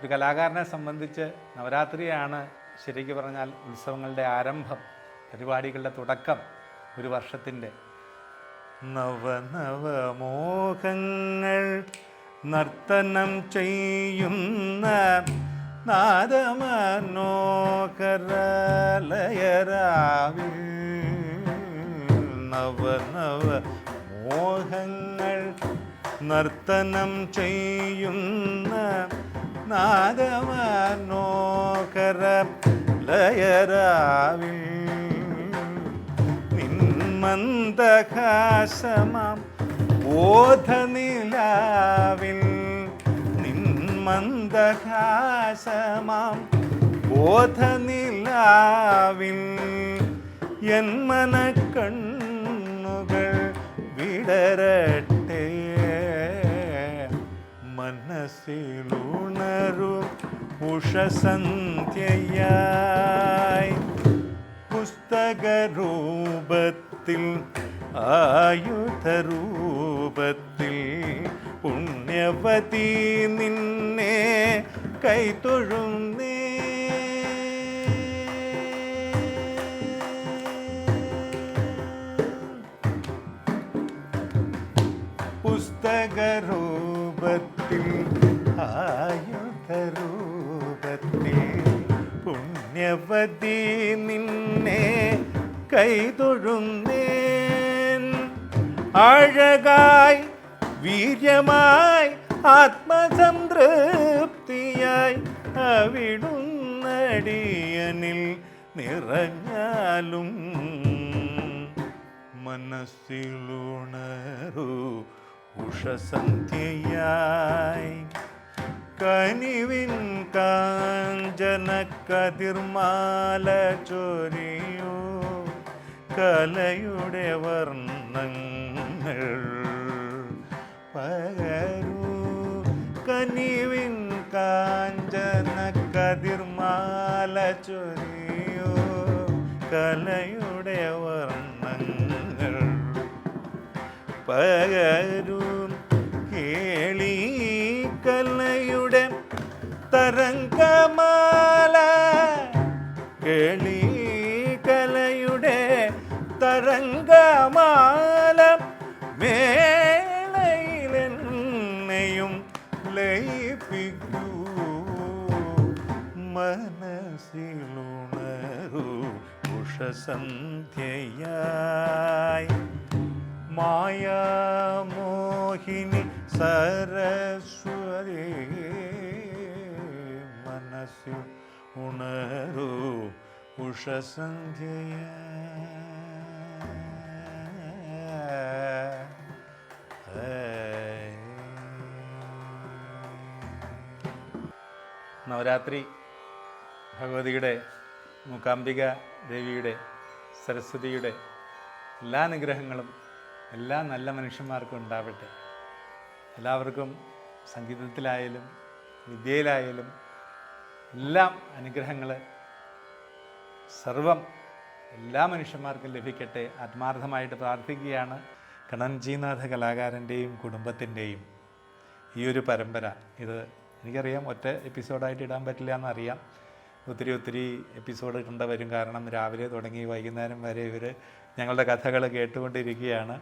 ഒരു കലാകാരനെ സംബന്ധിച്ച് നവരാത്രിയാണ് ശരിക്കും പറഞ്ഞാൽ ഉത്സവങ്ങളുടെ ആരംഭം, പരിപാടികളുടെ തുടക്കം, ഒരു വർഷത്തിൻ്റെ. നവനവമോഹങ്ങൾ നർത്തനം ചെയ്യുന്ന നാദമനോഹരലയരാവിൽ, നവനവ മോഹങ്ങൾ നർത്തനം ചെയ്യുന്ന നാദമനോഹരലയരാവിൽ, നിന്മന്ദഹാസമാം ബോധനിലാവിൽ, നിന്മന്ദഹാസമാം ബോധനിലാവിൽ എൻ മനക്കണ്ണുകൾ വിടരട്ടെ. മനസ്സിലുണരും ഉഷസന്ധ്യയായി പുസ്തകരൂപത്തിൽ ആയുധരൂപത്തിൽ പുണ്യവതി നിന്നെ കൈതൊഴുന്നേ. പുസ്തകരൂപത്തിൽ ആയുധരൂപത്തിൽ പുണ്യവതി നിന്നെ കൈതൊഴുന്നേൻ. അഴകായി വീര്യമായി ആത്മസംതൃപ്തിയായി അവിടുന്നടിയനിൽ നിറഞ്ഞാലും മനസ്സിലുണരൂ ഉഷസന്ധ്യയായി കനിവിൻ കാഞ്ചന കതിർമാല ചൊരിയൂ കലയുടെ വർണ്ണങ്ങൾ പകരൂ. കനിവിൻ കാഞ്ചന കതിർമാല ചൊരിയൂ കലയുടെ വർണ്ണങ്ങൾ പകരൂ. കേളി കലയുടെ തരംഗമാല, കേളി കലയുടെ തരംഗമാല മേളയിലെന്നെയും ലയിപ്പിക്കൂ. മനസ്സിലുണരൂ ഉഷസന്ധ്യയായി മായാമോഹിനി സരസ്വതി. മനസ്സിൽ ഉണരൂ ഉഷസന്ധ്യയായി. നവരാത്രി ഭഗവതിയുടെ, മൂകാംബിക ദേവിയുടെ, സരസ്വതിയുടെ എല്ലാ അനുഗ്രഹങ്ങളും എല്ലാ നല്ല മനുഷ്യന്മാർക്കും ഉണ്ടാവട്ടെ. എല്ലാവർക്കും സംഗീതത്തിലായാലും വിദ്യയിലായാലും എല്ലാം അനുഗ്രഹങ്ങൾ സർവം എല്ലാ മനുഷ്യന്മാർക്കും ലഭിക്കട്ടെ ആത്മാർത്ഥമായിട്ട് പ്രാർത്ഥിക്കുകയാണ്. കണ്ണൻജിനാഥ കലാകാരൻ്റെയും കുടുംബത്തിൻ്റെയും ഈ ഒരു പരമ്പര, ഇത് എനിക്കറിയാം ഒറ്റ എപ്പിസോഡായിട്ട് ഇടാൻ പറ്റില്ല എന്നറിയാം. ഒത്തിരി എപ്പിസോഡ് ഇടേണ്ട വരും. കാരണം രാവിലെ തുടങ്ങി വൈകുന്നേരം വരെ ഇവർ ഞങ്ങളുടെ കഥകൾ കേട്ടുകൊണ്ടിരിക്കുകയാണ്.